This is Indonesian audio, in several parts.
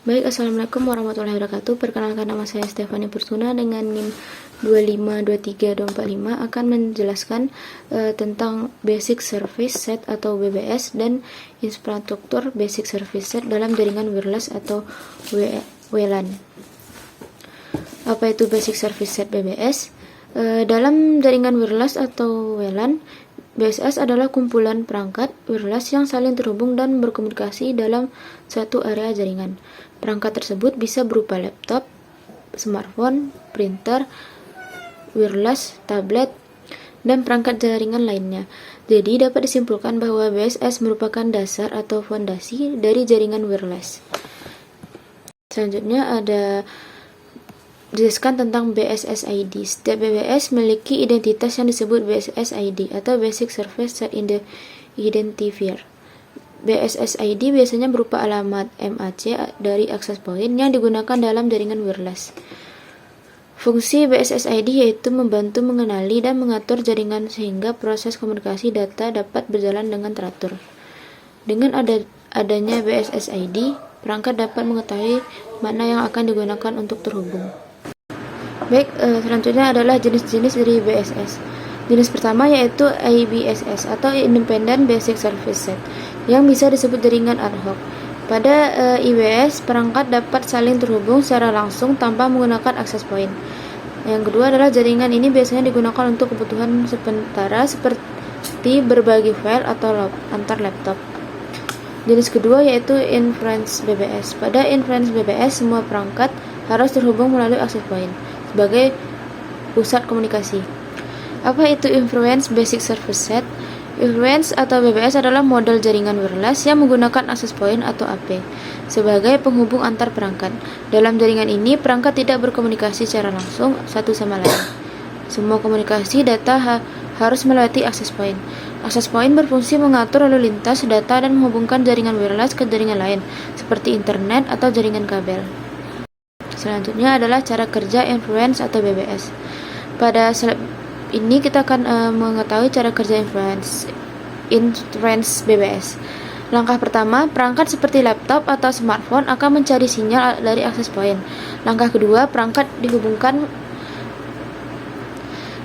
Baik, Assalamualaikum warahmatullahi wabarakatuh. Perkenalkan, nama saya Stefani Persuna dengan NIM 2523245 akan menjelaskan tentang Basic Service Set atau BBS dan infrastruktur Basic Service Set dalam jaringan wireless atau WLAN. Apa itu Basic Service Set BBS? Dalam jaringan wireless atau WLAN, BSS adalah kumpulan perangkat wireless yang saling terhubung dan berkomunikasi dalam suatu area jaringan. Perangkat tersebut bisa berupa laptop, smartphone, printer, wireless, tablet, dan perangkat jaringan lainnya. Jadi dapat disimpulkan bahwa BSS merupakan dasar atau fondasi dari jaringan wireless. Selanjutnya ada dijelaskan tentang BSS ID. Setiap BBS memiliki identitas yang disebut BSS ID atau Basic Service Set Identifier. BSS ID biasanya berupa alamat MAC dari access point yang digunakan dalam jaringan wireless. Fungsi BSS ID yaitu membantu mengenali dan mengatur jaringan sehingga proses komunikasi data dapat berjalan dengan teratur. Dengan adanya BSS ID, perangkat dapat mengetahui mana yang akan digunakan untuk terhubung. Baik, selanjutnya adalah jenis-jenis dari BSS. Jenis pertama yaitu IBSS atau Independent Basic Service Set, yang bisa disebut jaringan ad hoc. Pada IBS, perangkat dapat saling terhubung secara langsung tanpa menggunakan access point. Yang kedua adalah jaringan ini biasanya digunakan untuk kebutuhan sementara seperti berbagi file atau antar laptop. Jenis kedua yaitu Inference BBS. Pada Inference BBS, semua perangkat harus terhubung melalui access point sebagai pusat komunikasi. Apa itu Inference Basic Service Set? Inference atau BBS adalah model jaringan wireless yang menggunakan access point atau AP sebagai penghubung antar perangkat. Dalam jaringan ini, perangkat tidak berkomunikasi secara langsung satu sama lain. Semua komunikasi data harus melewati access point. Access point berfungsi mengatur lalu lintas data dan menghubungkan jaringan wireless ke jaringan lain, seperti internet atau jaringan kabel. Selanjutnya adalah cara kerja Inference atau BBS. Pada slide ini kita akan mengetahui cara kerja Inference BBS. Langkah pertama, perangkat seperti laptop atau smartphone akan mencari sinyal dari access point. Langkah kedua, perangkat dihubungkan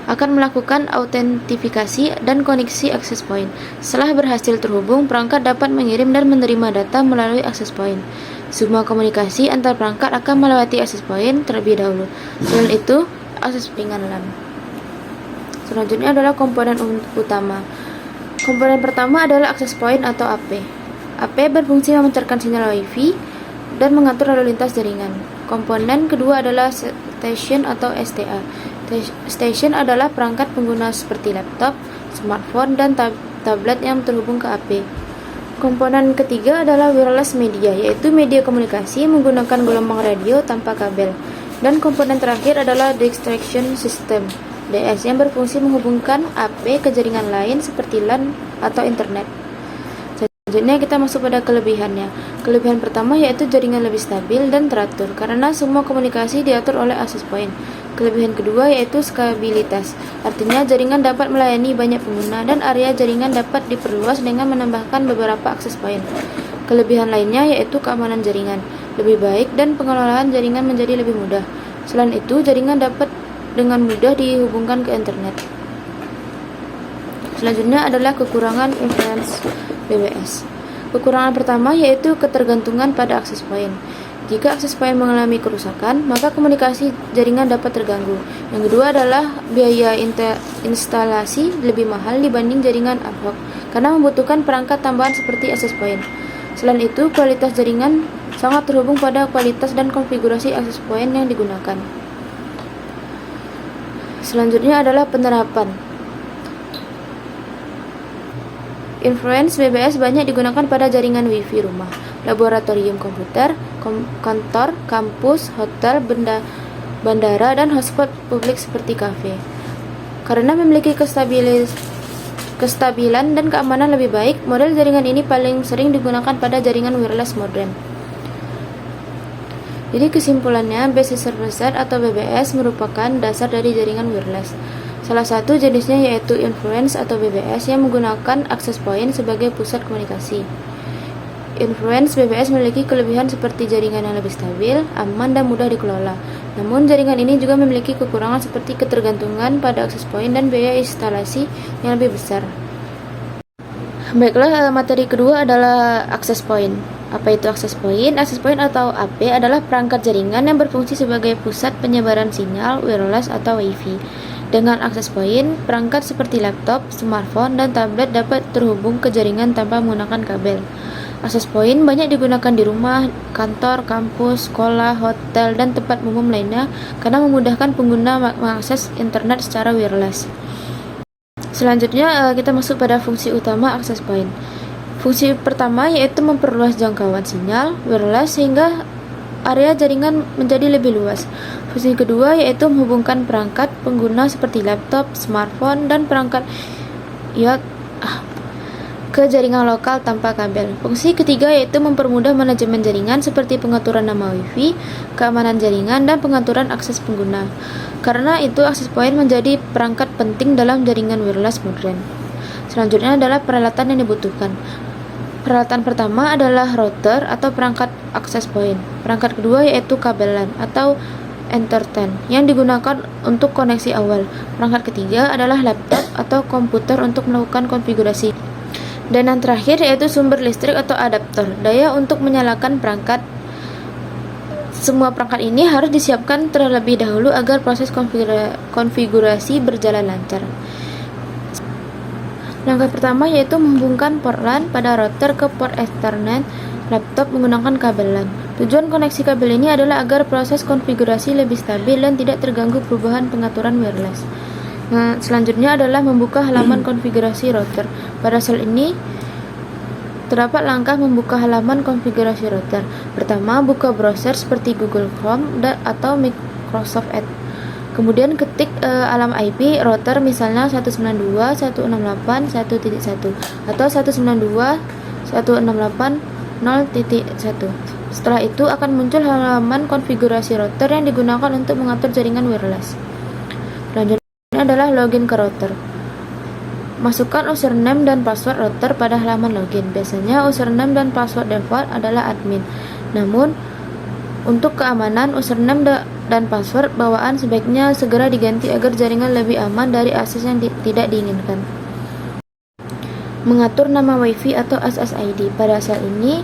akan melakukan autentifikasi dan koneksi access point. Setelah berhasil terhubung, perangkat dapat mengirim dan menerima data melalui access point. Semua komunikasi antar perangkat akan melewati access point terlebih dahulu. Selain itu, akses jaringan LAN. Selanjutnya adalah komponen utama. Komponen pertama adalah access point atau AP. AP berfungsi memancarkan sinyal WiFi dan mengatur lalu lintas jaringan. Komponen kedua adalah station atau STA. Station adalah perangkat pengguna seperti laptop, smartphone, dan tablet yang terhubung ke AP. Komponen ketiga adalah wireless media, yaitu media komunikasi menggunakan gelombang radio tanpa kabel. Dan komponen terakhir adalah distraction system, DS, yang berfungsi menghubungkan AP ke jaringan lain seperti LAN atau internet. Selanjutnya kita masuk pada kelebihannya. Kelebihan pertama yaitu jaringan lebih stabil dan teratur karena semua komunikasi diatur oleh access point. Kelebihan kedua yaitu skabilitas, artinya jaringan dapat melayani banyak pengguna dan area jaringan dapat diperluas dengan menambahkan beberapa access point. Kelebihan lainnya yaitu keamanan jaringan lebih baik dan pengelolaan jaringan menjadi lebih mudah. Selain itu, jaringan dapat dengan mudah dihubungkan ke internet. Selanjutnya adalah kekurangan Inference BBS. Kekurangan pertama yaitu ketergantungan pada access point. Jika akses point mengalami kerusakan, maka komunikasi jaringan dapat terganggu. Yang kedua adalah biaya instalasi lebih mahal dibanding jaringan ad hoc karena membutuhkan perangkat tambahan seperti access point. Selain itu, kualitas jaringan sangat terhubung pada kualitas dan konfigurasi access point yang digunakan. Selanjutnya adalah penerapan. Inference BBS banyak digunakan pada jaringan WiFi rumah, laboratorium komputer, kantor, kampus, hotel, bandara, dan hotspot publik seperti kafe. Karena memiliki kestabilan dan keamanan lebih baik, model jaringan ini paling sering digunakan pada jaringan wireless modern. Jadi kesimpulannya, Basic Service Set atau BBS merupakan dasar dari jaringan wireless. Salah satu jenisnya yaitu Inference atau BBS yang menggunakan access point sebagai pusat komunikasi. Influence BBS memiliki kelebihan seperti jaringan yang lebih stabil, aman, dan mudah dikelola. Namun, jaringan ini juga memiliki kekurangan seperti ketergantungan pada akses point dan biaya instalasi yang lebih besar. Baiklah, materi kedua adalah akses point. Apa itu akses point? Akses point atau AP adalah perangkat jaringan yang berfungsi sebagai pusat penyebaran sinyal wireless atau Wi-Fi. Dengan akses point, perangkat seperti laptop, smartphone, dan tablet dapat terhubung ke jaringan tanpa menggunakan kabel. Akses point banyak digunakan di rumah, kantor, kampus, sekolah, hotel, dan tempat umum lainnya karena memudahkan pengguna mengakses internet secara wireless. Selanjutnya kita masuk pada fungsi utama akses point. Fungsi pertama yaitu memperluas jangkauan sinyal wireless sehingga area jaringan menjadi lebih luas. Fungsi kedua yaitu menghubungkan perangkat pengguna seperti laptop, smartphone, dan perangkat IoT ke jaringan lokal tanpa kabel. Fungsi ketiga yaitu mempermudah manajemen jaringan seperti pengaturan nama Wi-Fi, keamanan jaringan, dan pengaturan akses pengguna. Karena itu, akses point menjadi perangkat penting dalam jaringan wireless modern. Selanjutnya adalah peralatan yang dibutuhkan. Peralatan pertama adalah router atau perangkat akses point. Perangkat kedua yaitu kabel LAN atau Ethernet yang digunakan untuk koneksi awal. Perangkat ketiga adalah laptop atau komputer untuk melakukan konfigurasi. Dan yang terakhir yaitu sumber listrik atau adaptor, daya untuk menyalakan perangkat. Semua perangkat ini harus disiapkan terlebih dahulu agar proses konfigurasi berjalan lancar. Langkah pertama yaitu menghubungkan port LAN pada router ke port Ethernet laptop menggunakan kabel LAN. Tujuan koneksi kabel ini adalah agar proses konfigurasi lebih stabil dan tidak terganggu perubahan pengaturan wireless. Nah, selanjutnya adalah membuka halaman konfigurasi router. Pada slide ini terdapat langkah membuka halaman konfigurasi router. Pertama, buka browser seperti Google Chrome atau Microsoft Edge. Kemudian ketik alamat IP router, misalnya 192.168.1.1 atau 192.168.0.1. Setelah itu akan muncul halaman konfigurasi router yang digunakan untuk mengatur jaringan wireless. Selanjutnya adalah login ke router. Masukkan username dan password router pada halaman login. Biasanya username dan password default adalah admin. Namun, untuk keamanan, username dan password bawaan sebaiknya segera diganti agar jaringan lebih aman dari akses yang tidak diinginkan. Mengatur nama Wi-Fi atau SSID. Pada saat ini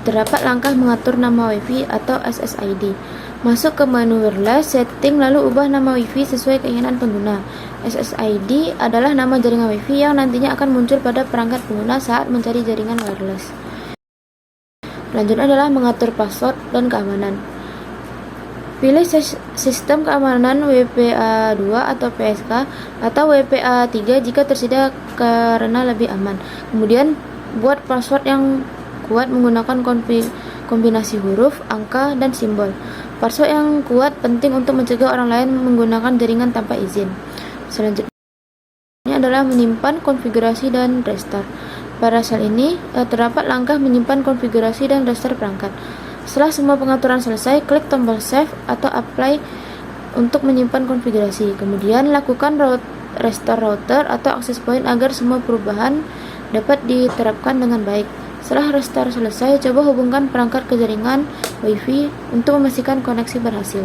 terdapat langkah mengatur nama Wi-Fi atau SSID. Masuk ke menu wireless, setting, lalu ubah nama Wi-Fi sesuai keinginan pengguna. SSID adalah nama jaringan Wi-Fi yang nantinya akan muncul pada perangkat pengguna saat mencari jaringan wireless. Selanjutnya adalah mengatur password dan keamanan. Pilih sistem keamanan WPA2 atau PSK atau WPA3 jika tersedia karena lebih aman. Kemudian buat password yang kuat menggunakan kombinasi huruf, angka, dan simbol. Password yang kuat penting untuk mencegah orang lain menggunakan jaringan tanpa izin. Selanjutnya adalah menyimpan konfigurasi dan restart. Pada saat ini terdapat langkah menyimpan konfigurasi dan restart perangkat. Setelah semua pengaturan selesai, klik tombol save atau apply untuk menyimpan konfigurasi. Kemudian lakukan restore router atau access point agar semua perubahan dapat diterapkan dengan baik. Setelah restore selesai, coba hubungkan perangkat ke jaringan Wi-Fi untuk memastikan koneksi berhasil.